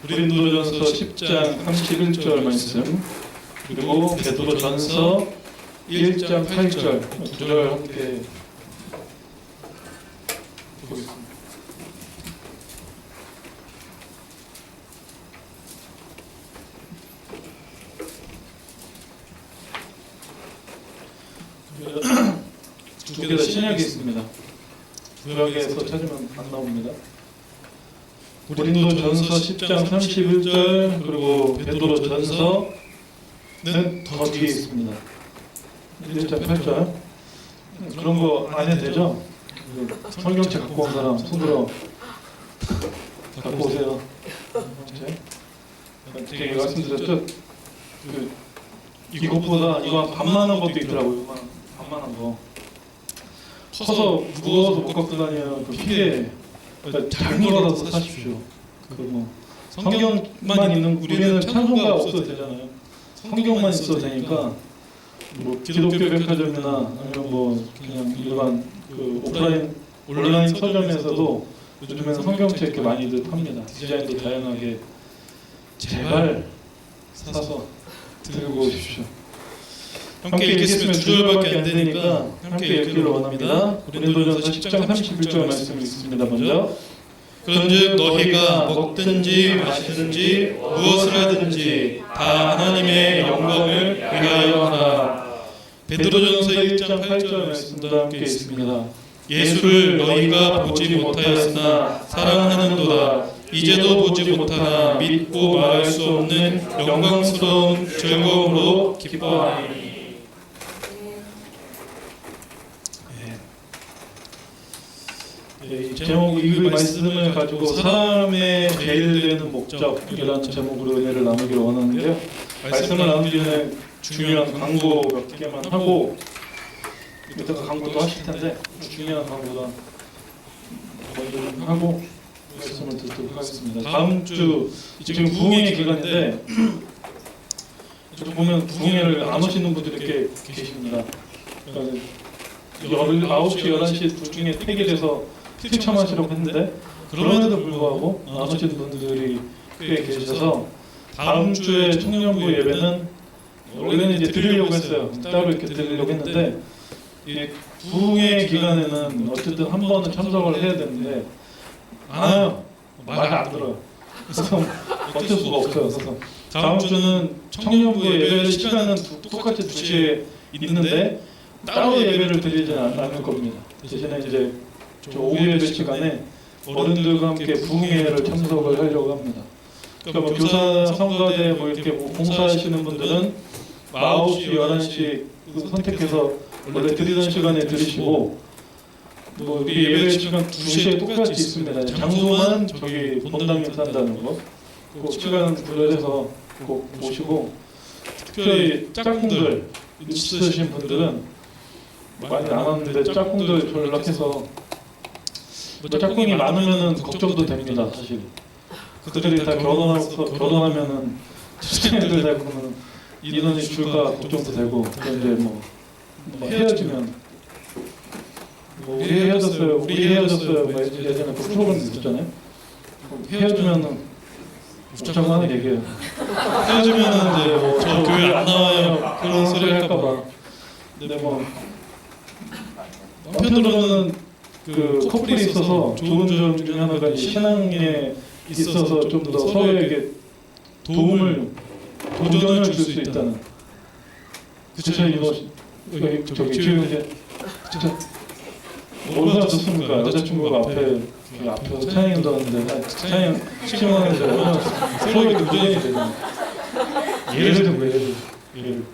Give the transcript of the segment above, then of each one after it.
고린도전서 10장 31절 말씀, 그리고 베드로전서 1장 8절 구절 함께 보겠습니다. 두 개 다 신약에 있습니다. 구약에서 찾으면 안 나옵니다. 고린도전서 10장 31절 그리고 베드로전서는 더 뒤에 있습니다. 1장 8절. 그런 거 안 해도 되죠? 성경책 갖고 온 사람 손들어 갖고 오세요. 제가 말씀드렸죠? 이것보다 이거 반만한 것도 있더라고요. 반만한 거. 커서 무거워서 못 갖고 다니는 그 피해. 작은 거라도 사십시오. 뭐 성경만 있는 우리는 찬송가 없어도 되잖아요. 성경만 있어도 되니까 뭐 기독교 백화점이나 아니면 뭐 그냥 일반 그 온라인 서점에서도 요즘에는 성경책 이렇게 많이들 팝니다. 디자인도 다양하게. 제발 사서 들고 오십시오. 함께 읽겠으면 두 절밖에 안 되니까 함께 읽기를 원합니다. 고린도전서 10장 31절 말씀이 있습니다. 먼저 그런즉 너희가 먹든지 마시든지 무엇을 하든지 다 하나님의 영광을 위하여 하라. 베드로전서 1장 8절 말씀도 함께 있습니다. 예수를 너희가 보지 못하였으나 사랑하는도다. 이제도 보지 못하나 믿고 말할 수 없는 영광스러운 즐거움으로 기뻐하니. 제목 이 말씀을 가지고 사람의 제일 되는 목적이라는 제목으로 은혜를 나누기를 원하는데요. 말씀을 나누기 전에 중요한 광고 몇 개만 하고 이따가 광고도 하실 텐데 중요한 광고도 먼저 좀 하고 말씀을 듣도록 하겠습니다. 다음 주 지금 부흥회 기간인데 보면 부흥회를 안 오시는 분들이 꽤 계십니다. 9시, 11시 둘 중에 택일해서 필참하시려고 했는데 그럼에도 불구하고 안 오시는 분들이 꽤 계셔서 다음 주에 청년부 예배는 원래는 이제 드리려고 했어요. 따로 이렇게 드리려고 했는데 이 부흥회 기간에는 어쨌든 한 번은 참석을 해야 되는데 안 와요. 말 안 들어요. 그래서 어쩔 수가 없어요. 그래서 다음 주는 청년부 예배 시간은 똑같이 2시에 있는데 따로 예배를 드리지는 않을 겁니다. 대신에 이제 오후 예배 시간에 어른들과 함께 부흥회를 참석을 하려고 합니다. 그러니까 뭐 교사, 성가대 뭐 이렇게 뭐 봉사하시는 분들은 9시, 11시 선택해서 원래 드리던 시간에 들으시고 뭐 우리 예배 시간 2시에 똑같이 있습니다. 장소만 저기 본당에서 한다는 거. 그 시간 분열해서 꼭 보시고 특별히 짝꿍들 있으신 분들은 많이 안 왔는데 짝꿍들 연락해서 뭐 짝꿍이 많으면은 걱정도 됩니다. 사실 그들이 다 결혼하면은 친구들 다 보면 인원이 줄까 걱정도 되고 그런데 뭐 헤어지면 뭐 우리 헤어졌어요 뭐 예전에 그 프로그램 있었잖아요. 헤어지면은 웃자고 얘기해요. 헤어지면은 이제 뭐 저 교회 안 나와요 그런 소리 할까봐. 근데 뭐 한편으로는 그 커플이 있어서 좋은 점 중에 하나가 신앙에 있어서 좀 더 서로에게 도전을 줄 수 있다는. 그쵸 이거 저기 지금 이제 진짜 얼마나 좋습니까? 여자친구가 앞에서 찬양인도 하는데 찬양 시청하는데 얼마나 서로에게 도전이 되잖아요. 예를 들면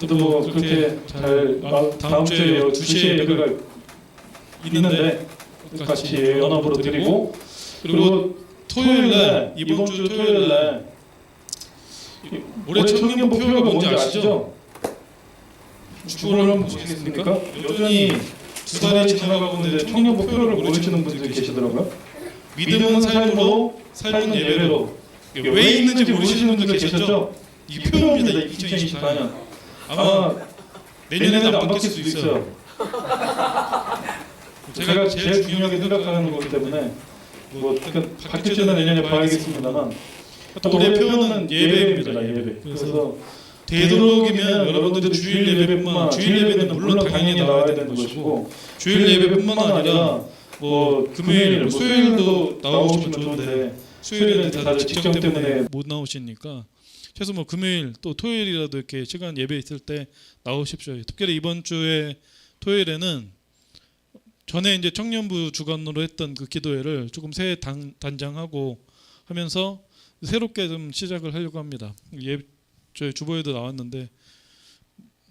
또 뭐 그렇게 잘 다음 주에 2시에 예배가 있는데 같이 연합으로 드리고 그리고 토요일날 이번 주 토요일날 올해 청년부 표가 뭔지 아시죠? 주보를 한번 보시겠습니까? 여전히 2달이 지나가고 있는데 청년부 표를 모르시는 분들이 계시더라고요. 믿음은 삶으로 삶은 예배로 왜 있는지 모르시는 분들 계셨죠? 이 표입니다. 2024년 아마 내년에도 안 바뀔 수도 있어요. 제가 제일 중요하게 생각하는 거기 때문에 뭐 바뀔지는 내년에 봐야겠습니다만 우리의 표현은 예배입니다. 예배. 그래서 되도록이면 여러분들이 주일 예배뿐만 주일 예배는 물론 당연히 나와야 되는 것이고 주일 예배뿐만 아니라 뭐 금요일, 뭐 수요일도 나오시면 좋은데 수요일은 다들 직장 때문에 못 나오시니까 최소 뭐 금요일 또 토요일이라도 이렇게 시간 예배 있을 때 나오십시오. 특별히 이번 주에 토요일에는 전에 이제 청년부 주관으로 했던 그 기도회를 조금 새 단장하고 하면서 새롭게 좀 시작을 하려고 합니다. 저희 주보에도 나왔는데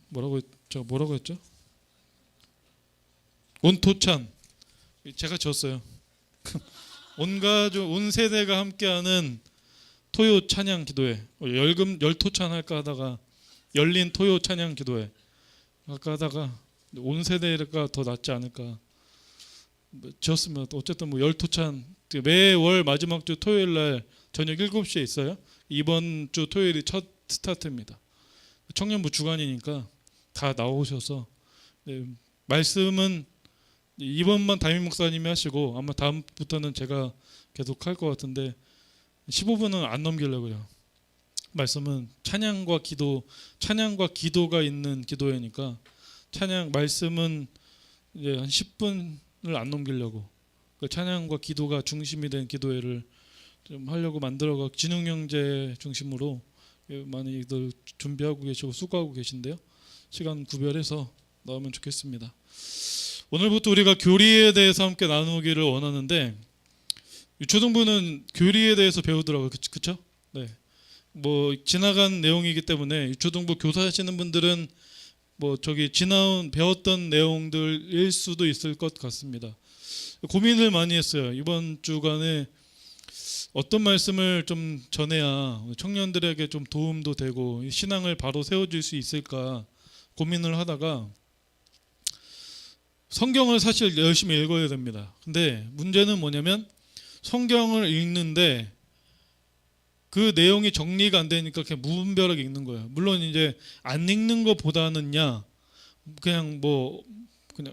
뭐라고 했죠? 온토찬 제가 졌어요. 온 가족 온 세대가 함께하는 토요 찬양 기도회 열토찬 할까 하다가 열린 토요 찬양 기도회 할까 하다가 온 세대가 더 낫지 않을까 지었으면 어쨌든 뭐 열토찬 매월 마지막 주 토요일 날 저녁 7시에 있어요. 이번 주 토요일이 첫 스타트입니다. 청년부 주간이니까 다 나오셔서 말씀은 이번만 담임 목사님이 하시고 아마 다음부터는 제가 계속 할 것 같은데 15분은 안 넘기려고요. 말씀은 찬양과 기도가 있는 기도회니까 찬양 말씀은 이제 한 10분을 안 넘기려고 그 찬양과 기도가 중심이 된 기도회를 좀 하려고 만들어가 진흥영제 중심으로 많이들 준비하고 계시고 수고하고 계신데요. 시간 구별해서 나오면 좋겠습니다. 오늘부터 우리가 교리에 대해서 함께 나누기를 원하는데 유초등부는 교리에 대해서 배우더라고요. 그렇죠? 네. 뭐 지나간 내용이기 때문에 유초등부 교사하시는 분들은 뭐 배웠던 내용들일 수도 있을 것 같습니다. 고민을 많이 했어요. 이번 주간에 어떤 말씀을 좀 전해야 청년들에게 좀 도움도 되고 신앙을 바로 세워줄 수 있을까 고민을 하다가 성경을 사실 열심히 읽어야 됩니다. 근데 문제는 뭐냐면 성경을 읽는데 그 내용이 정리가 안 되니까 그냥 무분별하게 읽는 거예요. 물론 이제 안 읽는 것보다는야 그냥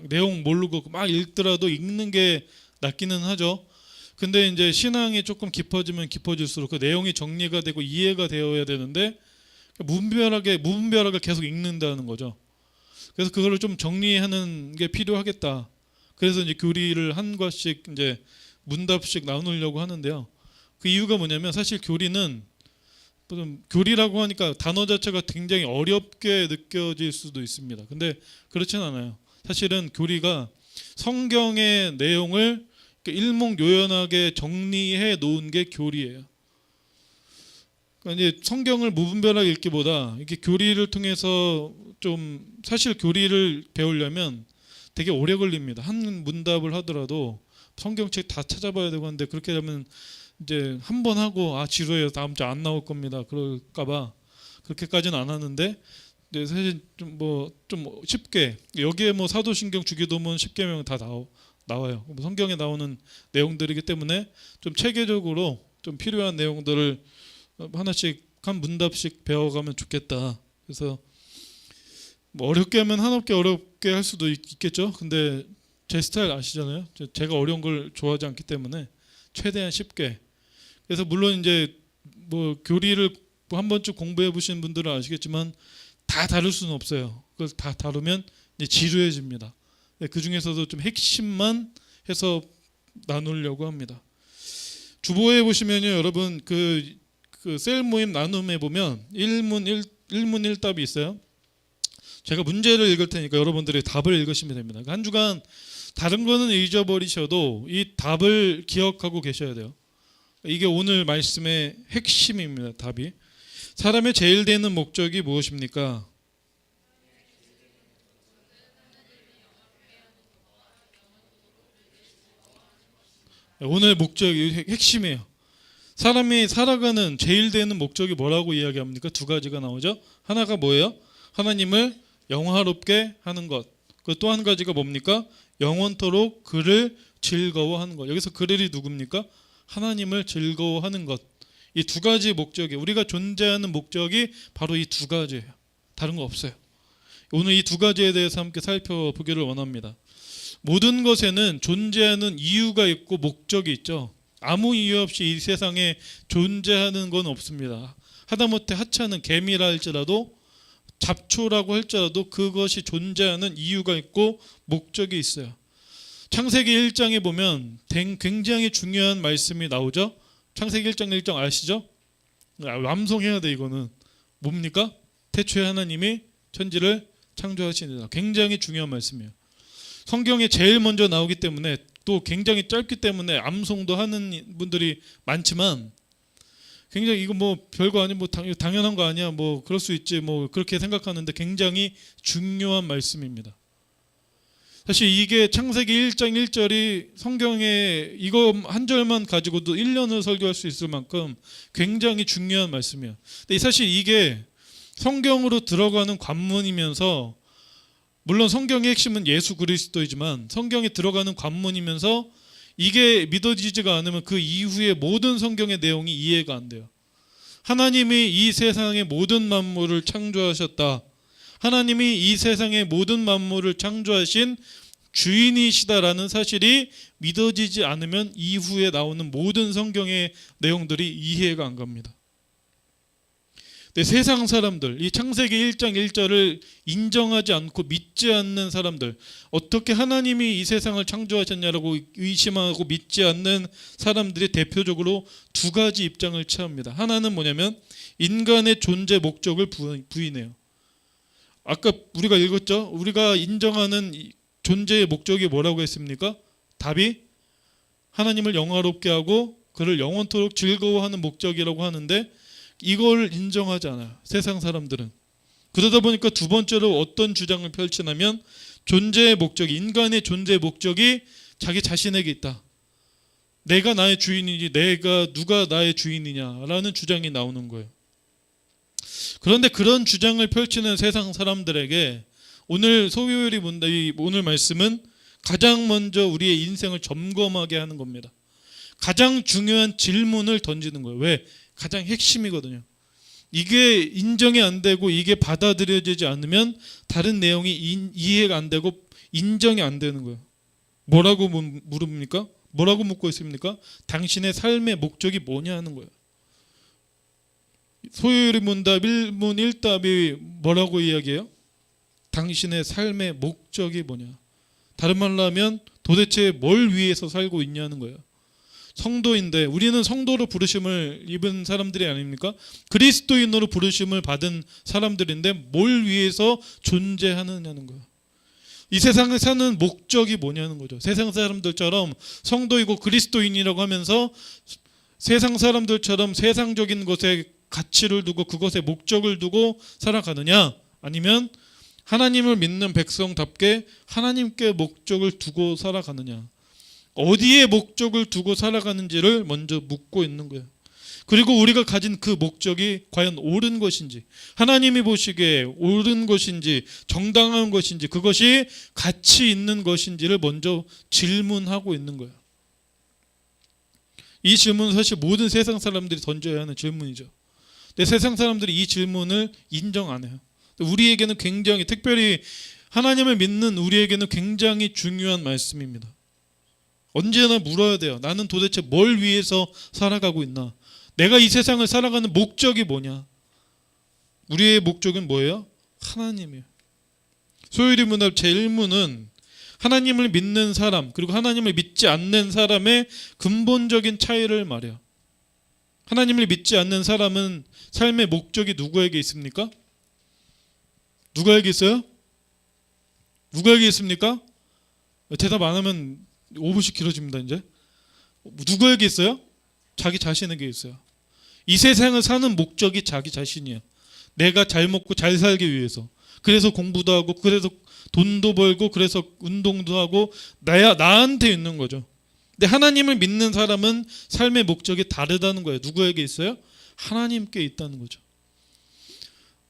내용 모르고 막 읽더라도 읽는 게 낫기는 하죠. 근데 이제 신앙이 조금 깊어지면 깊어질수록 그 내용이 정리가 되고 이해가 되어야 되는데 무분별하게 계속 읽는다는 거죠. 그래서 그거를 좀 정리하는 게 필요하겠다. 그래서 이제 교리를 한 과씩 이제 문답식 나누려고 하는데요. 그 이유가 뭐냐면 사실 교리는 교리라고 하니까 단어 자체가 굉장히 어렵게 느껴질 수도 있습니다. 근데 그렇진 않아요. 사실은 교리가 성경의 내용을 일목요연하게 정리해 놓은 게 교리예요. 그러니까 이제 성경을 무분별하게 읽기보다 이렇게 교리를 통해서 좀 사실 교리를 배우려면 되게 오래 걸립니다. 한 문답을 하더라도 성경책 다 찾아봐야 되고 하는데 그렇게 되면 이제 한 번 하고 지루해요. 다음 주 안 나올 겁니다. 그럴까봐 그렇게까지는 안 하는데 사실 좀 쉽게 여기에 뭐 사도신경 주기도문 10계명 다 나와요. 성경에 나오는 내용들이기 때문에 좀 체계적으로 좀 필요한 내용들을 하나씩 한 문답씩 배워가면 좋겠다. 그래서 뭐 어렵게 하면 한없게 어렵게 할 수도 있겠죠. 근데 제 스타일 아시잖아요. 제가 어려운 걸 좋아하지 않기 때문에 최대한 쉽게. 그래서 물론 이제 뭐 교리를 한 번쯤 공부해 보신 분들은 아시겠지만 다 다룰 수는 없어요. 그걸 다 다루면 이제 지루해집니다. 그 중에서도 좀 핵심만 해서 나누려고 합니다. 주보에 보시면요, 여러분 그 셀 모임 나눔에 보면 1문1답이 있어요. 제가 문제를 읽을 테니까 여러분들이 답을 읽으시면 됩니다. 한 주간 다른 거는 잊어버리셔도 이 답을 기억하고 계셔야 돼요. 이게 오늘 말씀의 핵심입니다. 답이. 사람의 제일 되는 목적이 무엇입니까? 오늘 목적이 핵심이에요. 사람이 살아가는 제일 되는 목적이 뭐라고 이야기합니까? 두 가지가 나오죠. 하나가 뭐예요? 하나님을 영화롭게 하는 것. 그 또 한 가지가 뭡니까? 영원토록 그를 즐거워하는 것. 여기서 그들이 누굽니까? 하나님을 즐거워하는 것. 이 두 가지 목적이 우리가 존재하는 목적이 바로 이 두 가지예요. 다른 거 없어요. 오늘 이 두 가지에 대해서 함께 살펴보기를 원합니다. 모든 것에는 존재하는 이유가 있고 목적이 있죠. 아무 이유 없이 이 세상에 존재하는 건 없습니다. 하다못해 하찮은 개미라 할지라도 잡초라고 할지라도 그것이 존재하는 이유가 있고 목적이 있어요. 창세기 1장에 보면 굉장히 중요한 말씀이 나오죠. 창세기 1장 1장 아시죠? 암송해야 돼. 이거는 뭡니까? 태초에 하나님이 천지를 창조하시니라. 굉장히 중요한 말씀이에요. 성경에 제일 먼저 나오기 때문에 또 굉장히 짧기 때문에 암송도 하는 분들이 많지만 굉장히 이거 뭐 별거 아니 뭐 당연한 거 아니야 뭐 그럴 수 있지 뭐 그렇게 생각하는데 굉장히 중요한 말씀입니다. 사실 이게 창세기 1장 1절이 성경에 이거 한 절만 가지고도 1년을 설교할 수 있을 만큼 굉장히 중요한 말씀이에요. 근데 사실 이게 성경으로 들어가는 관문이면서 물론 성경의 핵심은 예수 그리스도이지만 성경에 들어가는 관문이면서 이게 믿어지지가 않으면 그 이후의 모든 성경의 내용이 이해가 안 돼요. 하나님이 이 세상의 모든 만물을 창조하셨다. 하나님이 이 세상의 모든 만물을 창조하신 주인이시다라는 사실이 믿어지지 않으면 이후에 나오는 모든 성경의 내용들이 이해가 안 갑니다. 근데 세상 사람들, 이 창세기 1장 1절을 인정하지 않고 믿지 않는 사람들, 어떻게 하나님이 이 세상을 창조하셨냐라고 의심하고 믿지 않는 사람들이 대표적으로 두 가지 입장을 취합니다. 하나는 뭐냐면 인간의 존재 목적을 부인해요. 아까 우리가 읽었죠? 우리가 인정하는 존재의 목적이 뭐라고 했습니까? 답이 하나님을 영화롭게 하고 그를 영원토록 즐거워하는 목적이라고 하는데 이걸 인정하지 않아요. 세상 사람들은. 그러다 보니까 두 번째로 어떤 주장을 펼치냐면 존재의 목적이 인간의 존재의 목적이 자기 자신에게 있다. 내가 나의 주인이지 누가 나의 주인이냐라는 주장이 나오는 거예요. 그런데 그런 주장을 펼치는 세상 사람들에게 오늘 소요일이 오늘 말씀은 가장 먼저 우리의 인생을 점검하게 하는 겁니다. 가장 중요한 질문을 던지는 거예요. 왜? 가장 핵심이거든요. 이게 인정이 안 되고 이게 받아들여지지 않으면 다른 내용이 이해가 안 되고 인정이 안 되는 거예요. 뭐라고 물습니까? 뭐라고 묻고 있습니까? 당신의 삶의 목적이 뭐냐 하는 거예요. 소요일의 문답 1문 1답이 뭐라고 이야기해요? 당신의 삶의 목적이 뭐냐. 다른 말로 하면 도대체 뭘 위해서 살고 있냐는 거예요. 성도인데 우리는 성도로 부르심을 입은 사람들이 아닙니까? 그리스도인으로 부르심을 받은 사람들인데 뭘 위해서 존재하느냐는 거예요. 이 세상에 사는 목적이 뭐냐는 거죠. 세상 사람들처럼 성도이고 그리스도인이라고 하면서 세상 사람들처럼 세상적인 것에 가치를 두고 그것에 목적을 두고 살아가느냐, 아니면 하나님을 믿는 백성답게 하나님께 목적을 두고 살아가느냐, 어디에 목적을 두고 살아가는지를 먼저 묻고 있는 거예요. 그리고 우리가 가진 그 목적이 과연 옳은 것인지, 하나님이 보시기에 옳은 것인지 정당한 것인지 그것이 가치 있는 것인지를 먼저 질문하고 있는 거예요. 이 질문은 사실 모든 세상 사람들이 던져야 하는 질문이죠. 근데 세상 사람들이 이 질문을 인정 안 해요. 우리에게는 굉장히, 특별히 하나님을 믿는 우리에게는 굉장히 중요한 말씀입니다. 언제나 물어야 돼요. 나는 도대체 뭘 위해서 살아가고 있나? 내가 이 세상을 살아가는 목적이 뭐냐? 우리의 목적은 뭐예요? 하나님이에요. 소요일의 문답 제1문은 하나님을 믿는 사람 그리고 하나님을 믿지 않는 사람의 근본적인 차이를 말해요. 하나님을 믿지 않는 사람은 삶의 목적이 누구에게 있습니까? 누구에게 있어요? 누구에게 있습니까? 대답 안 하면 5분씩 길어집니다. 이제 누구에게 있어요? 자기 자신에게 있어요. 이 세상을 사는 목적이 자기 자신이에요. 내가 잘 먹고 잘 살기 위해서. 그래서 공부도 하고, 그래서 돈도 벌고, 그래서 운동도 하고, 나한테 있는 거죠. 근데 하나님을 믿는 사람은 삶의 목적이 다르다는 거예요. 누구에게 있어요? 하나님께 있다는 거죠.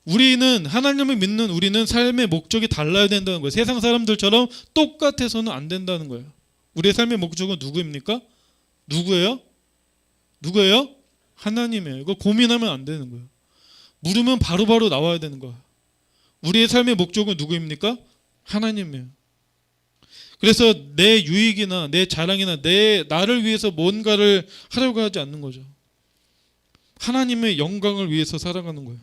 우리는 하나님을 믿는 우리는 삶의 목적이 달라야 된다는 거예요. 세상 사람들처럼 똑같아서는 안 된다는 거예요. 우리의 삶의 목적은 누구입니까? 누구예요? 누구예요? 하나님이에요. 이거 고민하면 안 되는 거예요. 물으면 바로바로 나와야 되는 거예요. 우리의 삶의 목적은 누구입니까? 하나님이에요. 그래서 내 유익이나 내 자랑이나 나를 위해서 뭔가를 하려고 하지 않는 거죠. 하나님의 영광을 위해서 살아가는 거예요.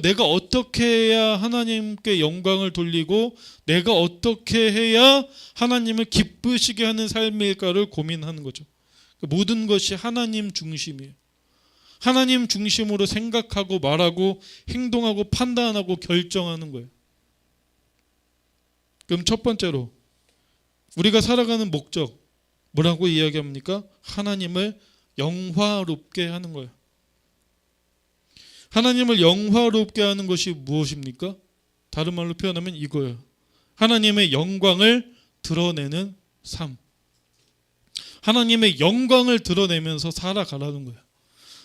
내가 어떻게 해야 하나님께 영광을 돌리고 내가 어떻게 해야 하나님을 기쁘시게 하는 삶일까를 고민하는 거죠. 모든 것이 하나님 중심이에요. 하나님 중심으로 생각하고 말하고 행동하고 판단하고 결정하는 거예요. 그럼 첫 번째로 우리가 살아가는 목적 뭐라고 이야기합니까? 하나님을 영화롭게 하는 거예요. 하나님을 영화롭게 하는 것이 무엇입니까? 다른 말로 표현하면 이거예요. 하나님의 영광을 드러내는 삶. 하나님의 영광을 드러내면서 살아가라는 거예요.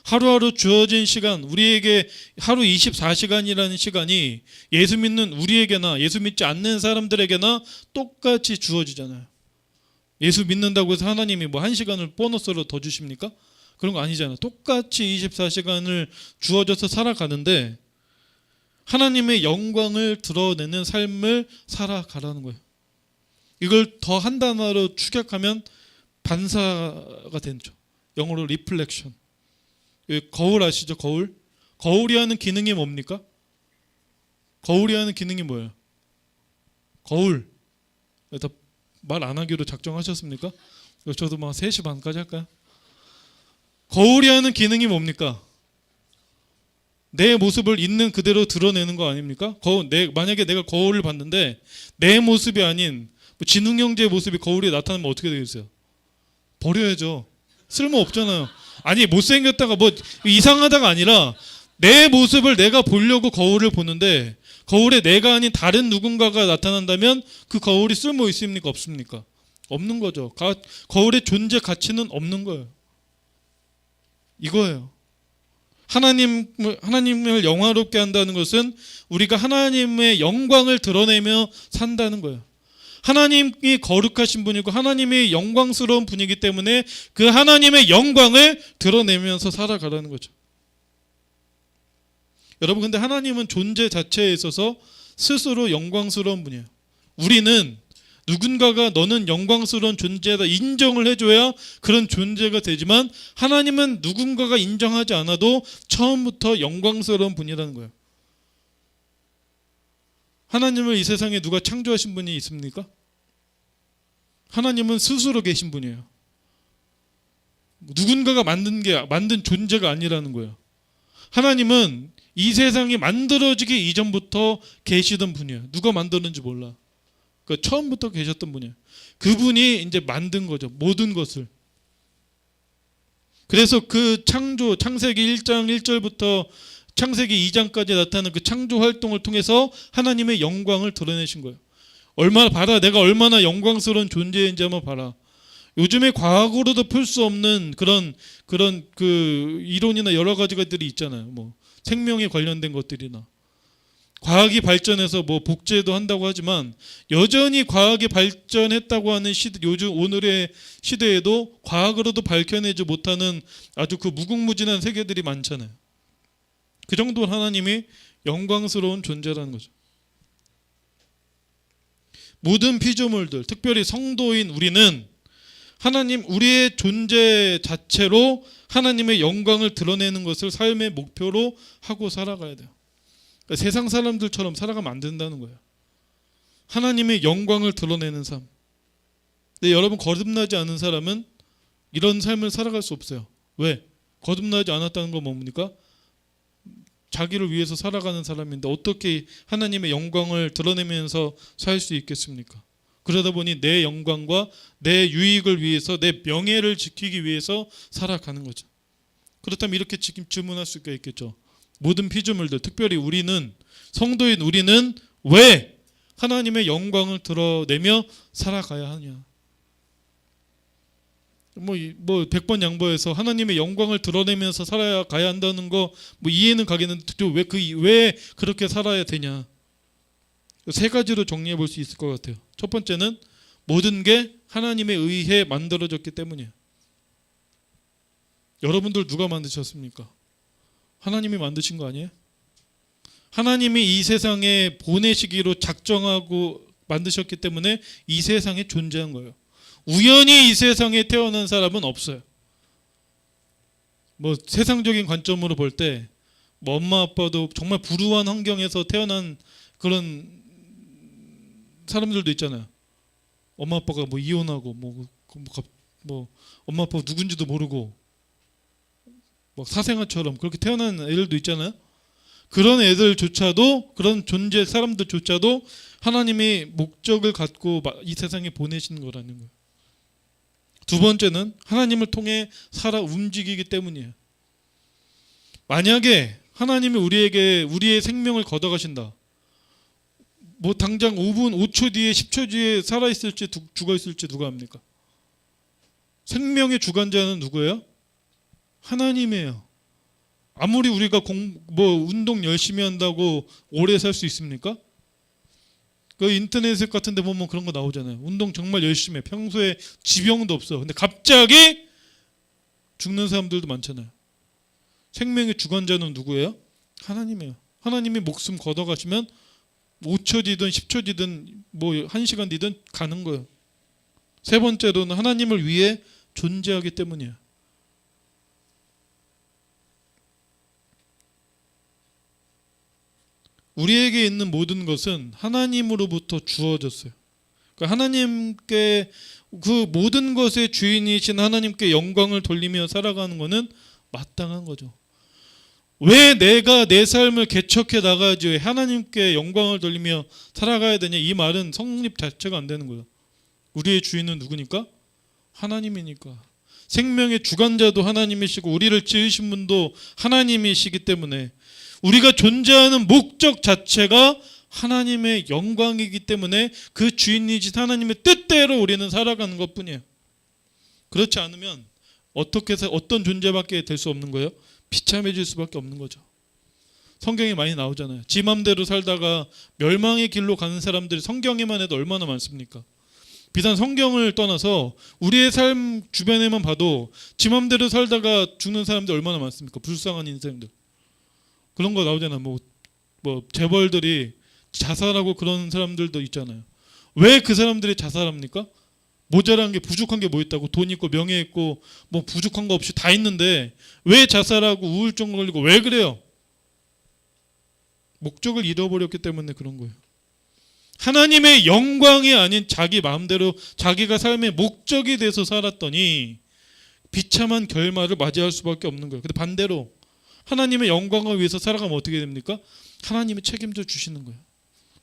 하루하루 주어진 시간, 우리에게 하루 24시간이라는 시간이 예수 믿는 우리에게나 예수 믿지 않는 사람들에게나 똑같이 주어지잖아요. 예수 믿는다고 해서 하나님이 뭐 1시간을 보너스로 더 주십니까? 그런 거 아니잖아요. 똑같이 24시간을 주어져서 살아가는데 하나님의 영광을 드러내는 삶을 살아가라는 거예요. 이걸 더 한 단어로 축약하면 반사가 되죠. 영어로 리플렉션. 거울 아시죠? 거울? 거울이 하는 기능이 뭡니까? 거울이 하는 기능이 뭐예요? 거울. 말 안 하기로 작정하셨습니까? 저도 막 3시 반까지 할까요? 거울이 하는 기능이 뭡니까? 내 모습을 있는 그대로 드러내는 거 아닙니까? 만약에 내가 거울을 봤는데 내 모습이 아닌 진웅 형제의 모습이 거울에 나타나면 어떻게 되겠어요? 버려야죠. 쓸모 없잖아요. 아니 못생겼다가 뭐 이상하다가 아니라 내 모습을 내가 보려고 거울을 보는데 거울에 내가 아닌 다른 누군가가 나타난다면 그 거울이 쓸모 있습니까? 없습니까? 없는 거죠. 거울의 존재 가치는 없는 거예요. 이거예요. 하나님을 영화롭게 한다는 것은 우리가 하나님의 영광을 드러내며 산다는 거예요. 하나님이 거룩하신 분이고 하나님이 영광스러운 분이기 때문에 그 하나님의 영광을 드러내면서 살아가라는 거죠. 여러분, 근데 하나님은 존재 자체에 있어서 스스로 영광스러운 분이에요. 우리는 누군가가 너는 영광스러운 존재다 인정을 해줘야 그런 존재가 되지만 하나님은 누군가가 인정하지 않아도 처음부터 영광스러운 분이라는 거예요. 하나님을 이 세상에 누가 창조하신 분이 있습니까? 하나님은 스스로 계신 분이에요. 누군가가 만든 존재가 아니라는 거예요. 하나님은 이 세상이 만들어지기 이전부터 계시던 분이에요. 누가 만들었는지 몰라. 그러니까 처음부터 계셨던 분이에요. 그분이 이제 만든 거죠. 모든 것을. 그래서 그 창세기 1장 1절부터 창세기 2장까지 나타나는 그 창조 활동을 통해서 하나님의 영광을 드러내신 거예요. 내가 얼마나 영광스러운 존재인지 한번 봐라. 요즘에 과학으로도 풀 수 없는 그런 그 이론이나 여러 가지 것들이 있잖아요. 뭐 생명에 관련된 것들이나 과학이 발전해서 뭐 복제도 한다고 하지만 여전히 과학이 발전했다고 하는 오늘의 시대에도 과학으로도 밝혀내지 못하는 아주 그 무궁무진한 세계들이 많잖아요. 그 정도로 하나님이 영광스러운 존재라는 거죠. 모든 피조물들, 특별히 성도인 우리는 우리의 존재 자체로 하나님의 영광을 드러내는 것을 삶의 목표로 하고 살아가야 돼요. 그러니까 세상 사람들처럼 살아가면 안 된다는 거예요. 하나님의 영광을 드러내는 삶. 근데 여러분, 거듭나지 않은 사람은 이런 삶을 살아갈 수 없어요. 왜? 거듭나지 않았다는 건 뭡니까? 자기를 위해서 살아가는 사람인데 어떻게 하나님의 영광을 드러내면서 살 수 있겠습니까? 그러다 보니 내 영광과 내 유익을 위해서, 내 명예를 지키기 위해서 살아가는 거죠. 그렇다면 이렇게 지금 질문할 수가 있겠죠. 모든 피조물들, 특별히 성도인 우리는 왜 하나님의 영광을 드러내며 살아가야 하냐? 뭐 100번 양보해서 하나님의 영광을 드러내면서 살아가야 한다는 거 이해는 가겠는데 왜 그렇게 살아야 되냐? 3가지로 정리해 볼 수 있을 것 같아요. 첫 번째는 모든 게 하나님에 의해 만들어졌기 때문이에요. 여러분들 누가 만드셨습니까? 하나님이 만드신 거 아니에요? 하나님이 이 세상에 보내시기로 작정하고 만드셨기 때문에 이 세상에 존재한 거예요. 우연히 이 세상에 태어난 사람은 없어요. 뭐 세상적인 관점으로 볼 때 뭐 엄마 아빠도 정말 불우한 환경에서 태어난 그런 사람들도 있잖아요. 엄마 아빠가 뭐 이혼하고 뭐 엄마 아빠가 누군지도 모르고 뭐 사생아처럼 그렇게 태어난 애들도 있잖아요. 그런 애들조차도, 그런 존재 사람들조차도 하나님이 목적을 갖고 이 세상에 보내신 거라는 거예요. 두 번째는 하나님을 통해 살아 움직이기 때문이에요. 만약에 하나님이 우리의 생명을 걷어가신다. 뭐 당장 5분, 5초 뒤에, 10초 뒤에 살아있을지 죽어있을지 누가 압니까? 생명의 주관자는 누구예요? 하나님이에요. 아무리 우리가 운동 열심히 한다고 오래 살 수 있습니까? 그 인터넷 같은 데 보면 그런 거 나오잖아요. 운동 정말 열심히 해. 평소에 지병도 없어. 근데 갑자기 죽는 사람들도 많잖아요. 생명의 주관자는 누구예요? 하나님이에요. 하나님이 목숨 걷어가시면 5초 뒤든 10초 뒤든 뭐 1시간 뒤든 가는 거예요. 세 번째로는 하나님을 위해 존재하기 때문이에요. 우리에게 있는 모든 것은 하나님으로부터 주어졌어요. 그러니까 하나님께, 그 모든 것의 주인이신 하나님께 영광을 돌리며 살아가는 것은 마땅한 거죠. 왜 내가 내 삶을 개척해 나가야지 왜 하나님께 영광을 돌리며 살아가야 되냐, 이 말은 성립 자체가 안 되는 거예요. 우리의 주인은 누구니까? 하나님이니까. 생명의 주관자도 하나님이시고 우리를 지으신 분도 하나님이시기 때문에 우리가 존재하는 목적 자체가 하나님의 영광이기 때문에 그 주인이신 하나님의 뜻대로 우리는 살아가는 것뿐이에요. 그렇지 않으면 어떻게 해서 어떤 존재밖에 될 수 없는 거예요? 비참해질 수밖에 없는 거죠. 성경에 많이 나오잖아요. 지 맘대로 살다가 멸망의 길로 가는 사람들이 성경에만 해도 얼마나 많습니까? 비단 성경을 떠나서 우리의 삶 주변에만 봐도 지 맘대로 살다가 죽는 사람들 얼마나 많습니까? 불쌍한 인생들. 그런 거 나오잖아요. 뭐 재벌들이 자살하고 그런 사람들도 있잖아요. 왜 그 사람들이 자살합니까? 모자란 게, 부족한 게 뭐 있다고? 돈 있고 명예 있고 뭐 부족한 거 없이 다 있는데 왜 자살하고 우울증 걸리고 왜 그래요? 목적을 잃어버렸기 때문에 그런 거예요. 하나님의 영광이 아닌 자기 마음대로 자기가 삶의 목적이 돼서 살았더니 비참한 결말을 맞이할 수밖에 없는 거예요. 근데 반대로 하나님의 영광을 위해서 살아가면 어떻게 됩니까? 하나님이 책임져 주시는 거예요.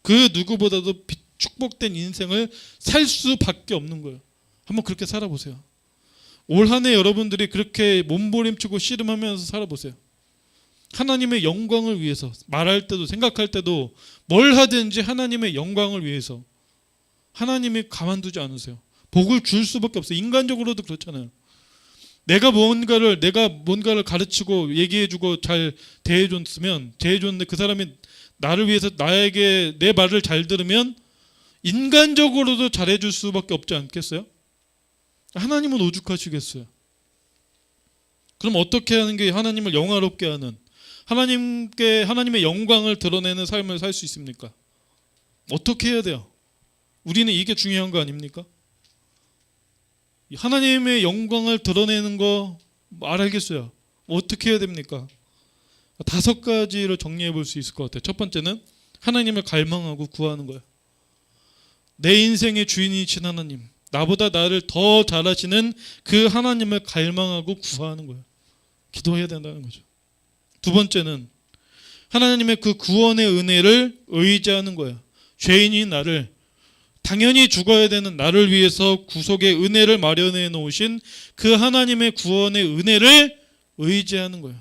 그 누구보다도 축복된 인생을 살 수밖에 없는 거예요. 한번 그렇게 살아보세요. 올 한 해 여러분들이 그렇게 몸부림치고 씨름하면서 살아보세요. 하나님의 영광을 위해서 말할 때도 생각할 때도 뭘 하든지 하나님의 영광을 위해서. 하나님이 가만두지 않으세요. 복을 줄 수밖에 없어요. 인간적으로도 그렇잖아요. 내가 뭔가를 가르치고 얘기해주고 잘 대해줬는데 그 사람이 나를 위해서 나에게 내 말을 잘 들으면 인간적으로도 잘해줄 수밖에 없지 않겠어요? 하나님은 오죽하시겠어요? 그럼 어떻게 하는 게 하나님을 영화롭게 하는, 하나님의 영광을 드러내는 삶을 살 수 있습니까? 어떻게 해야 돼요? 우리는 이게 중요한 거 아닙니까? 하나님의 영광을 드러내는 거 알겠어요. 어떻게 해야 됩니까? 5가지로 정리해 볼 수 있을 것 같아요. 첫 번째는 하나님을 갈망하고 구하는 거예요. 내 인생의 주인이신 하나님, 나보다 나를 더 잘하시는 그 하나님을 갈망하고 구하는 거예요. 기도해야 된다는 거죠. 두 번째는 하나님의 그 구원의 은혜를 의지하는 거예요. 죄인인 나를, 당연히 죽어야 되는 나를 위해서 구속의 은혜를 마련해 놓으신 그 하나님의 구원의 은혜를 의지하는 거예요.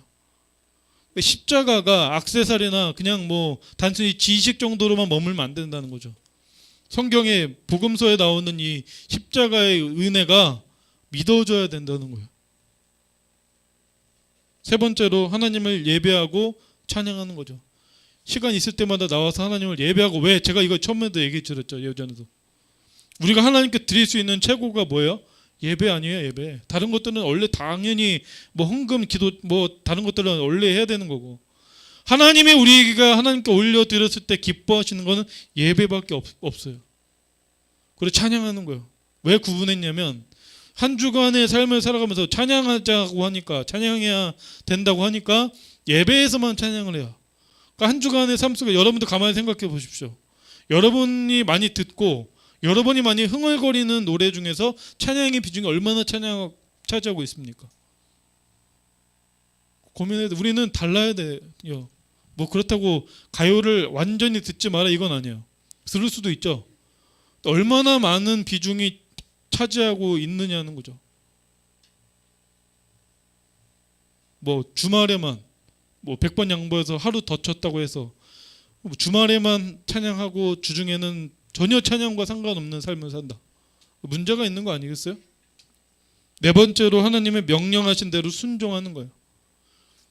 십자가가 액세서리나 그냥 뭐 단순히 지식 정도로만 머물면 안 된다는 거죠. 성경에 복음서에 나오는 이 십자가의 은혜가 믿어져야 된다는 거예요. 세 번째로 하나님을 예배하고 찬양하는 거죠. 시간 있을 때마다 나와서 하나님을 예배하고, 왜? 제가 이거 처음에도 얘기 드렸죠. 예전에도. 우리가 하나님께 드릴 수 있는 최고가 뭐예요? 예배 아니에요, 예배. 다른 것들은 원래 당연히 뭐 헌금, 기도, 뭐 다른 것들은 원래 해야 되는 거고, 하나님이 우리가 하나님께 올려드렸을 때 기뻐하시는 것은 예배밖에 없어요. 그리고 찬양하는 거예요. 왜 구분했냐면 한 주간의 삶을 살아가면서 찬양하자고 하니까, 찬양해야 된다고 하니까 예배에서만 찬양을 해요. 그러니까 한 주간의 삶 속에 여러분도 가만히 생각해 보십시오. 여러분이 많이 듣고 여러분이 많이 흥얼거리는 노래 중에서 찬양의 비중이 얼마나 차지하고 있습니까? 고민해도 우리는 달라야 돼요. 뭐 그렇다고 가요를 완전히 듣지 마라 이건 아니에요. 들을 수도 있죠. 얼마나 많은 비중이 차지하고 있느냐는 거죠. 뭐 주말에만 뭐 100번 양보해서 하루 더 쳤다고 해서 주말에만 찬양하고 주중에는 전혀 찬양과 상관없는 삶을 산다. 문제가 있는 거 아니겠어요? 네 번째로 하나님의 명령하신 대로 순종하는 거예요.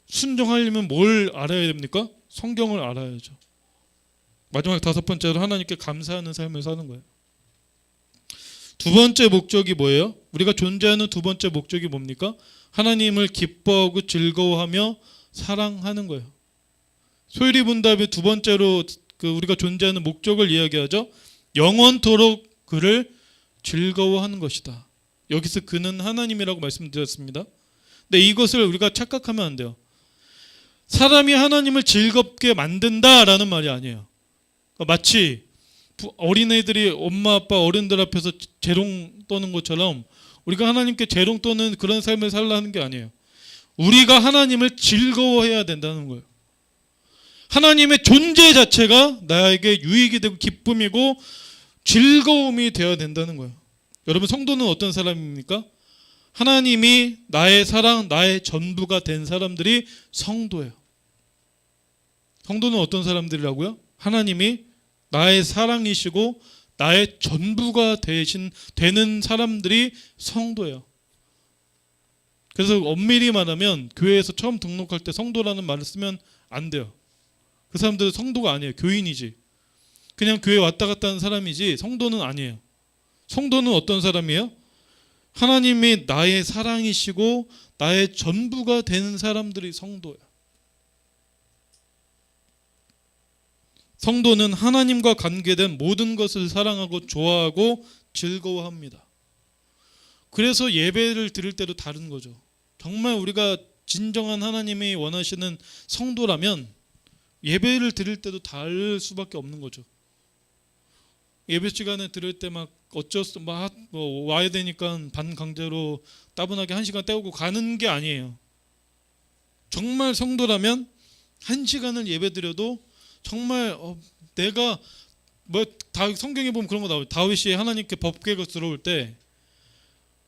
순종하려면 뭘 알아야 됩니까? 성경을 알아야죠. 마지막 다섯 번째로 하나님께 감사하는 삶을 사는 거예요. 두 번째 목적이 뭐예요? 우리가 존재하는 두 번째 목적이 뭡니까? 하나님을 기뻐하고 즐거워하며 사랑하는 거예요. 소율이 분답의 두 번째로 우리가 존재하는 목적을 이야기하죠. 영원토록 그를 즐거워하는 것이다. 여기서 그는 하나님이라고 말씀드렸습니다. 근데 이것을 우리가 착각하면 안 돼요. 사람이 하나님을 즐겁게 만든다라는 말이 아니에요. 마치 어린애들이 엄마 아빠 어른들 앞에서 재롱 떠는 것처럼 우리가 하나님께 재롱 떠는 그런 삶을 살라는 게 아니에요. 우리가 하나님을 즐거워해야 된다는 거예요. 하나님의 존재 자체가 나에게 유익이 되고 기쁨이고 즐거움이 되어야 된다는 거예요. 여러분, 성도는 어떤 사람입니까? 하나님이 나의 사랑, 나의 전부가 된 사람들이 성도예요. 성도는 어떤 사람들이라고요? 하나님이 나의 사랑이시고 나의 전부가 되는 사람들이 성도예요. 그래서 엄밀히 말하면 교회에서 처음 등록할 때 성도라는 말을 쓰면 안 돼요. 그 사람들은 성도가 아니에요. 교인이지. 그냥 교회 왔다 갔다 하는 사람이지 성도는 아니에요. 성도는 어떤 사람이에요? 하나님이 나의 사랑이시고 나의 전부가 되는 사람들이 성도예요. 성도는 하나님과 관계된 모든 것을 사랑하고 좋아하고 즐거워합니다. 그래서 예배를 드릴 때도 다른 거죠. 정말 우리가 진정한 하나님이 원하시는 성도라면 예배를 드릴 때도 다를 수밖에 없는 거죠. 예배 시간에 들을 때 막 어쩔 수 막 와야 되니까 반강제로 따분하게 1시간 때우고 가는 게 아니에요. 정말 성도라면 1시간을 예배 드려도 정말 내가 성경에 보면 그런 거 나와요. 다윗이 하나님께 법궤가 들어올 때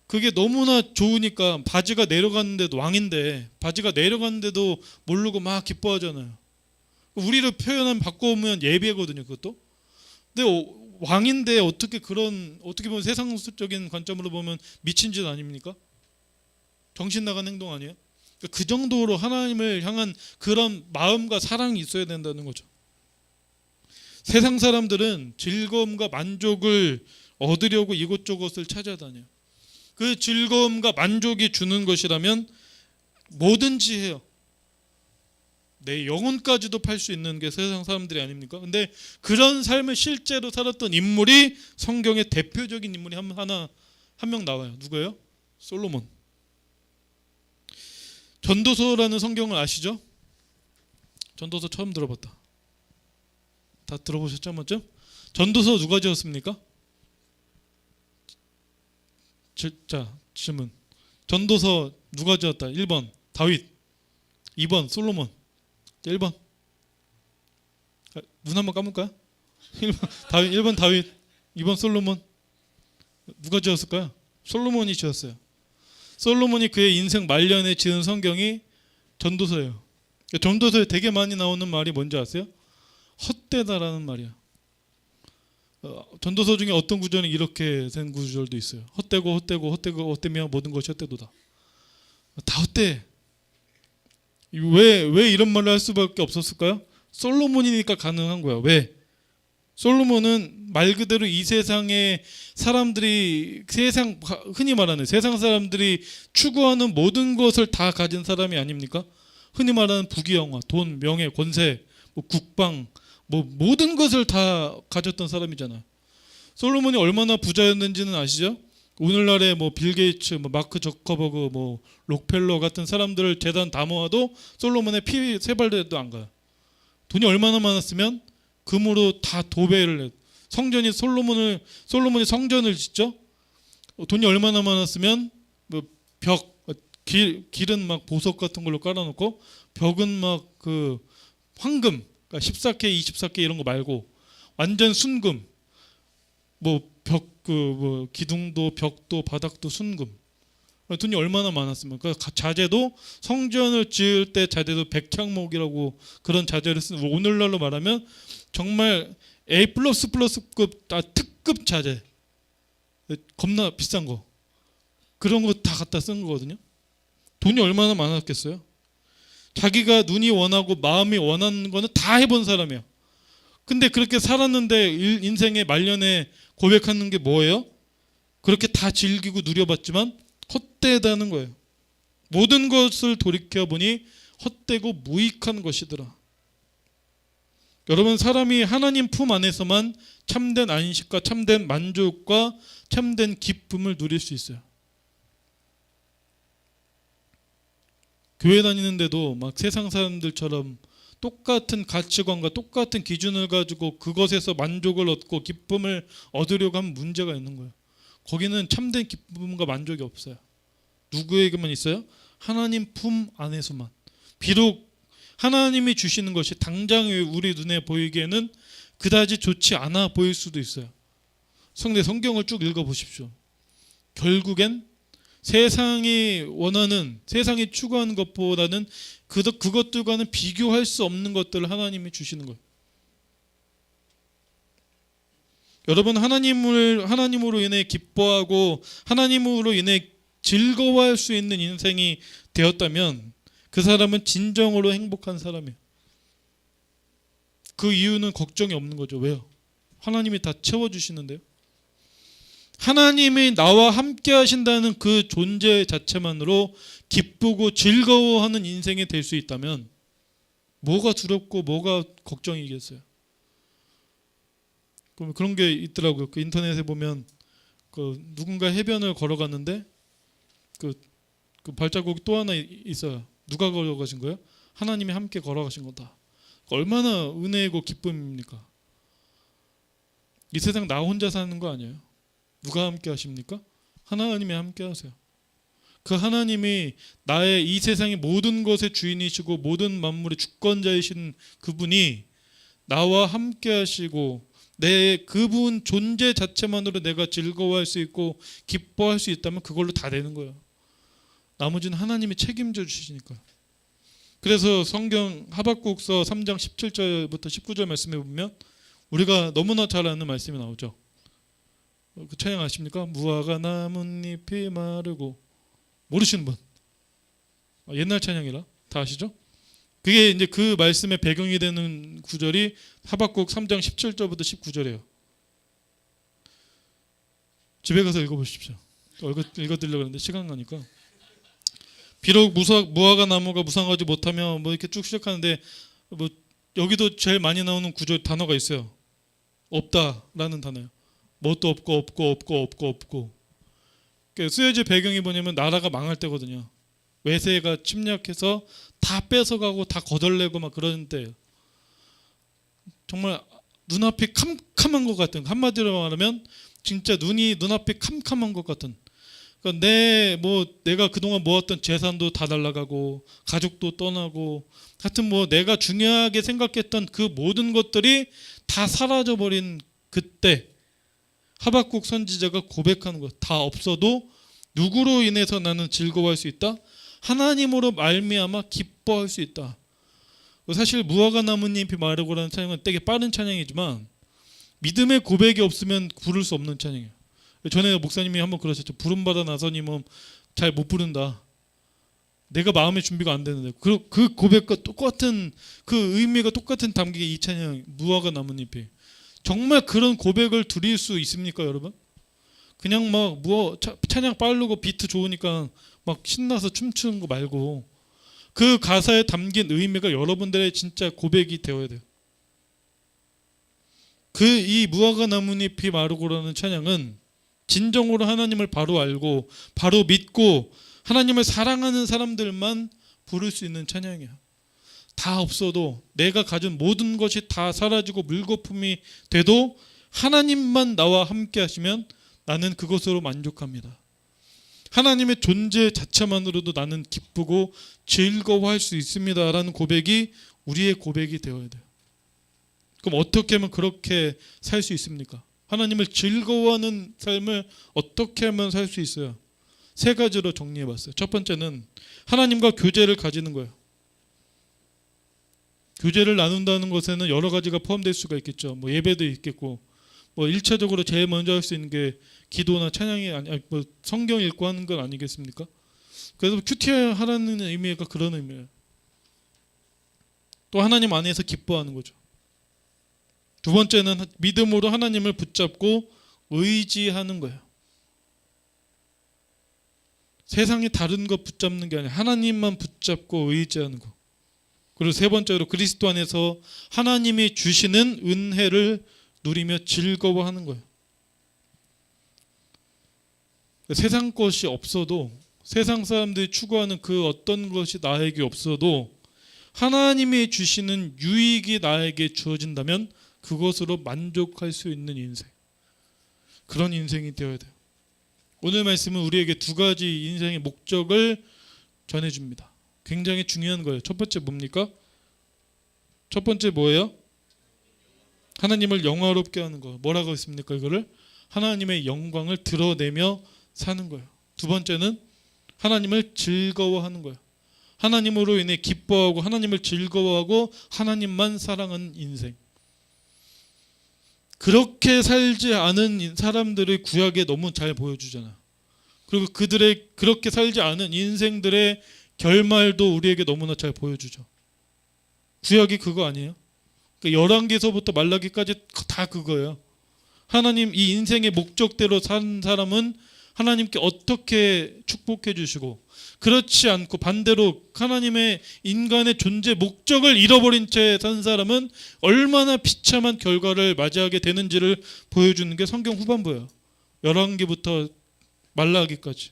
그게 너무나 좋으니까 바지가 내려갔는데도 왕인데 바지가 내려갔는데도 모르고 막 기뻐하잖아요. 우리를 표현하면 바꿔오면 예배거든요. 그것도. 근데 왕인데 어떻게 보면 세상적인 관점으로 보면 미친 짓 아닙니까? 정신 나간 행동 아니에요? 그 정도로 하나님을 향한 그런 마음과 사랑이 있어야 된다는 거죠. 세상 사람들은 즐거움과 만족을 얻으려고 이곳저곳을 찾아다녀요. 그 즐거움과 만족이 주는 것이라면 뭐든지 해요. 내 영혼까지도 팔 수 있는 게 세상 사람들이 아닙니까? 근데 그런 삶을 실제로 살았던 인물이 성경의 대표적인 인물이 한 명 나와요. 누구예요? 솔로몬. 전도서라는 성경을 아시죠? 전도서 처음 들어봤다. 다 들어보셨죠? 먼저? 전도서 누가 지었습니까? 자, 질문. 전도서 누가 지었다? 1번 다윗, 2번 솔로몬. 1번. 눈 한번 감을까요? 1번 다윗, 2번 솔로몬. 누가 지었을까요? 솔로몬이 지었어요. 솔로몬이 그의 인생 말년에 지은 성경이 전도서예요. 전도서에 되게 많이 나오는 말이 뭔지 아세요? 헛되다라는 말이야. 전도서 중에 어떤 구절은 이렇게 된 구절도 있어요. 헛되며 모든 것이 헛되도다. 다 헛돼. 왜 이런 말을 할 수밖에 없었을까요? 솔로몬이니까 가능한 거야. 왜? 솔로몬은 말 그대로 이 세상의 사람들이 흔히 말하는 세상 사람들이 추구하는 모든 것을 다 가진 사람이 아닙니까? 흔히 말하는 부귀영화, 돈, 명예, 권세, 국방, 모든 것을 다 가졌던 사람이잖아요. 솔로몬이 얼마나 부자였는지는 아시죠? 오늘날의 뭐 빌 게이츠, 뭐 마크 저커버그, 뭐 록펠러 같은 사람들을 재단 다 모아도 솔로몬의 피 세 발대도 안 가요. 돈이 얼마나 많았으면 금으로 다 도배를 해. 솔로몬이 성전을 짓죠. 돈이 얼마나 많았으면 뭐 길은 막 보석 같은 걸로 깔아놓고 벽은 막 그 황금, 그러니까 14K, 24K 이런 거 말고 완전 순금. 뭐 기둥도 벽도 바닥도 순금. 돈이 얼마나 많았으면. 그 자재도 성전을 지을 때 자재도 백향목이라고 그런 자재를 쓰는, 오늘날로 말하면 정말 A++급 특급 자재, 겁나 비싼 거, 그런 거 다 갖다 쓴 거거든요. 돈이 얼마나 많았겠어요. 자기가 눈이 원하고 마음이 원하는 거는 다 해본 사람이에요. 근데 그렇게 살았는데 인생의 말년에 고백하는 게 뭐예요? 그렇게 다 즐기고 누려봤지만 헛되다는 거예요. 모든 것을 돌이켜보니 헛되고 무익한 것이더라. 여러분, 사람이 하나님 품 안에서만 참된 안식과 참된 만족과 참된 기쁨을 누릴 수 있어요. 교회 다니는데도 막 세상 사람들처럼 똑같은 가치관과 똑같은 기준을 가지고 그것에서 만족을 얻고 기쁨을 얻으려고 하면 문제가 있는 거예요. 거기는 참된 기쁨과 만족이 없어요. 누구에게만 있어요? 하나님 품 안에서만. 비록 하나님이 주시는 것이 당장 우리 눈에 보이기에는 그다지 좋지 않아 보일 수도 있어요. 성경을 쭉 읽어보십시오. 결국엔 세상이 원하는, 세상이 추구하는 것보다는 그것들과는 비교할 수 없는 것들을 하나님이 주시는 거예요. 여러분, 하나님으로 인해 기뻐하고 하나님으로 인해 즐거워할 수 있는 인생이 되었다면 그 사람은 진정으로 행복한 사람이에요. 그 이유는 걱정이 없는 거죠. 왜요? 하나님이 다 채워주시는데요. 하나님이 나와 함께 하신다는 그 존재 자체만으로 기쁘고 즐거워하는 인생이 될 수 있다면 뭐가 두렵고 뭐가 걱정이겠어요? 그런 게 있더라고요. 그 인터넷에 보면 그 누군가 해변을 걸어갔는데 그 발자국이 또 하나 있어요. 누가 걸어가신 거예요? 하나님이 함께 걸어가신 거다. 얼마나 은혜이고 기쁨입니까? 이 세상 나 혼자 사는 거 아니에요. 누가 함께 하십니까? 하나님이 함께 하세요. 그 하나님이 나의 이 세상의 모든 것의 주인이시고 모든 만물의 주권자이신 그분이 나와 함께 하시고 내 그분 존재 자체만으로 내가 즐거워할 수 있고 기뻐할 수 있다면 그걸로 다 되는 거예요. 나머지는 하나님이 책임져 주시니까. 그래서 성경 하박국서 3장 17절부터 19절 말씀에 보면 우리가 너무나 잘 아는 말씀이 나오죠. 그 찬양 아십니까? 무화과 나뭇잎이 마르고. 모르시는 분? 옛날 찬양이라 다 아시죠? 그게 이제 그 말씀의 배경이 되는 구절이 하박국 3장 17절부터 19절이에요. 집에 가서 읽어보십시오. 읽어드리려고 하는데 시간 가니까. 비록 무화과 나무가 무성하지 못하며 뭐 이렇게 쭉 시작하는데 뭐 여기도 제일 많이 나오는 구절 단어가 있어요. 없다라는 단어예요. 뭣도 없고. 수혜지 배경이 뭐냐면 나라가 망할 때거든요. 외세가 침략해서 다 뺏어가고 다 거덜내고 막 그러는 때예요. 정말 눈앞이 캄캄한 것 같은, 한마디로 말하면 진짜 눈앞이 캄캄한 것 같은. 그러니까 내가 그동안 모았던 재산도 다 날아가고 가족도 떠나고 하여튼 뭐 내가 중요하게 생각했던 그 모든 것들이 다 사라져버린 그때 하박국 선지자가 고백하는 것, 다 없어도 누구로 인해서 나는 즐거워할 수 있다? 하나님으로 말미암아 기뻐할 수 있다. 사실 무화과 나뭇잎이 마르고라는 찬양은 되게 빠른 찬양이지만 믿음의 고백이 없으면 부를 수 없는 찬양이에요. 전에 목사님이 한번 그러셨죠. 부름받아 나서님은 잘 못 부른다. 내가 마음의 준비가 안 되는데 그 고백과 똑같은 그 의미가 똑같은 담기게 이 찬양 무화과 나뭇잎이 정말 그런 고백을 드릴 수 있습니까, 여러분? 그냥 막 찬양 빠르고 비트 좋으니까 막 신나서 춤추는 거 말고 그 가사에 담긴 의미가 여러분들의 진짜 고백이 되어야 돼요. 그 이 무화과 나뭇잎이 마르고라는 찬양은 진정으로 하나님을 바로 알고 바로 믿고 하나님을 사랑하는 사람들만 부를 수 있는 찬양이야. 다 없어도 내가 가진 모든 것이 다 사라지고 물거품이 돼도 하나님만 나와 함께 하시면 나는 그것으로 만족합니다. 하나님의 존재 자체만으로도 나는 기쁘고 즐거워할 수 있습니다라는 고백이 우리의 고백이 되어야 돼요. 그럼 어떻게 하면 그렇게 살 수 있습니까? 하나님을 즐거워하는 삶을 어떻게 하면 살 수 있어요? 세 가지로 정리해 봤어요. 첫 번째는 하나님과 교제를 가지는 거예요. 교제를 나눈다는 것에는 여러 가지가 포함될 수가 있겠죠. 뭐 예배도 있겠고, 뭐 1차적으로 제일 먼저 할 수 있는 게 기도나 찬양이 아니, 뭐 성경 읽고 하는 건 아니겠습니까? 그래서 QT 하라는 의미가 그런 의미예요. 또 하나님 안에서 기뻐하는 거죠. 두 번째는 믿음으로 하나님을 붙잡고 의지하는 거예요. 세상에 다른 것 붙잡는 게 아니라 하나님만 붙잡고 의지하는 거. 그리고 세 번째로 그리스도 안에서 하나님이 주시는 은혜를 누리며 즐거워하는 거예요. 세상 것이 없어도, 세상 사람들이 추구하는 그 어떤 것이 나에게 없어도 하나님이 주시는 유익이 나에게 주어진다면 그것으로 만족할 수 있는 인생, 그런 인생이 되어야 돼요. 오늘 말씀은 우리에게 두 가지 인생의 목적을 전해줍니다. 굉장히 중요한 거예요. 첫 번째 뭡니까? 첫 번째 뭐예요? 하나님을 영화롭게 하는 거. 뭐라고 했습니까? 이거를 하나님의 영광을 드러내며 사는 거예요. 두 번째는 하나님을 즐거워하는 거예요. 하나님으로 인해 기뻐하고 하나님을 즐거워하고 하나님만 사랑하는 인생. 그렇게 살지 않은 사람들의 구약에 너무 잘 보여주잖아. 그리고 그들의 그렇게 살지 않은 인생들의 결말도 우리에게 너무나 잘 보여주죠. 구약이 그거 아니에요? 그러니까 열왕기서부터 말라기까지 다 그거예요. 하나님 이 인생의 목적대로 산 사람은 하나님께 어떻게 축복해 주시고, 그렇지 않고 반대로 하나님의 인간의 존재 목적을 잃어버린 채 산 사람은 얼마나 비참한 결과를 맞이하게 되는지를 보여주는 게 성경 후반부예요. 열왕기부터 말라기까지.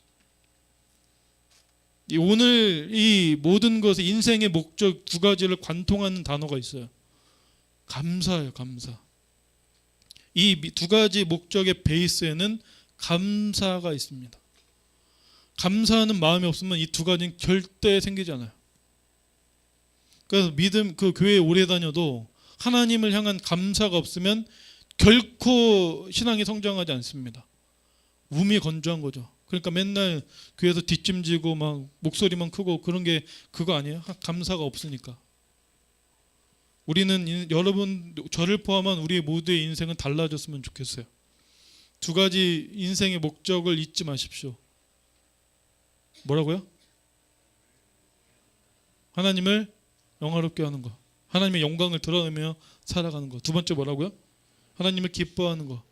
오늘 이 모든 것의 인생의 목적 두 가지를 관통하는 단어가 있어요. 감사예요. 감사. 이 두 가지 목적의 베이스에는 감사가 있습니다. 감사하는 마음이 없으면 이 두 가지는 절대 생기지 않아요. 그래서 믿음, 그 교회에 오래 다녀도 하나님을 향한 감사가 없으면 결코 신앙이 성장하지 않습니다. 몸이 건조한 거죠. 그러니까 맨날 교회에서 뒷짐지고 막 목소리만 크고 그런 게 그거 아니에요? 감사가 없으니까. 우리는 여러분, 저를 포함한 우리 모두의 인생은 달라졌으면 좋겠어요. 두 가지 인생의 목적을 잊지 마십시오. 뭐라고요? 하나님을 영화롭게 하는 거, 하나님의 영광을 드러내며 살아가는 거. 두 번째 뭐라고요? 하나님을 기뻐하는 거.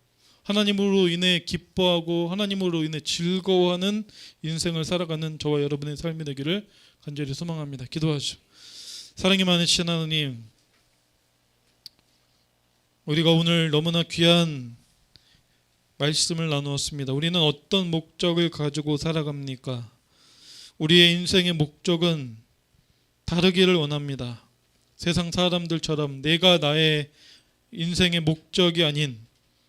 하나님으로 인해 기뻐하고 하나님으로 인해 즐거워하는 인생을 살아가는 저와 여러분의 삶이 되기를 간절히 소망합니다. 기도하시죠. 사랑이 많으신 하나님, 우리가 오늘 너무나 귀한 말씀을 나누었습니다. 우리는 어떤 목적을 가지고 살아갑니까? 우리의 인생의 목적은 다르기를 원합니다. 세상 사람들처럼 내가 나의 인생의 목적이 아닌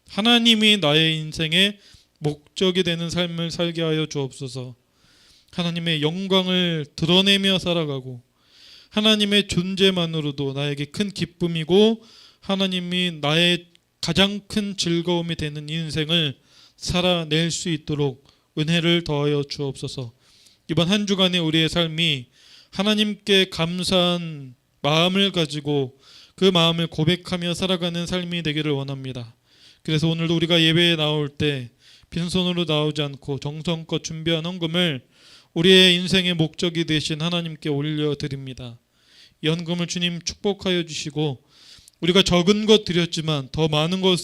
하나님이 나의 인생의 목적이 되는 삶을 살게 하여 주옵소서. 하나님의 영광을 드러내며 살아가고 하나님의 존재만으로도 나에게 큰 기쁨이고 하나님이 나의 가장 큰 즐거움이 되는 인생을 살아낼 수 있도록 은혜를 더하여 주옵소서. 이번 한 주간의 우리의 삶이 하나님께 감사한 마음을 가지고 그 마음을 고백하며 살아가는 삶이 되기를 원합니다. 그래서 오늘도 우리가 예배에 나올 때 빈손으로 나오지 않고 정성껏 준비한 헌금을 우리의 인생의 목적이 되신 하나님께 올려드립니다. 이 헌금을 주님 축복하여 주시고 우리가 적은 것 드렸지만 더 많은 것으로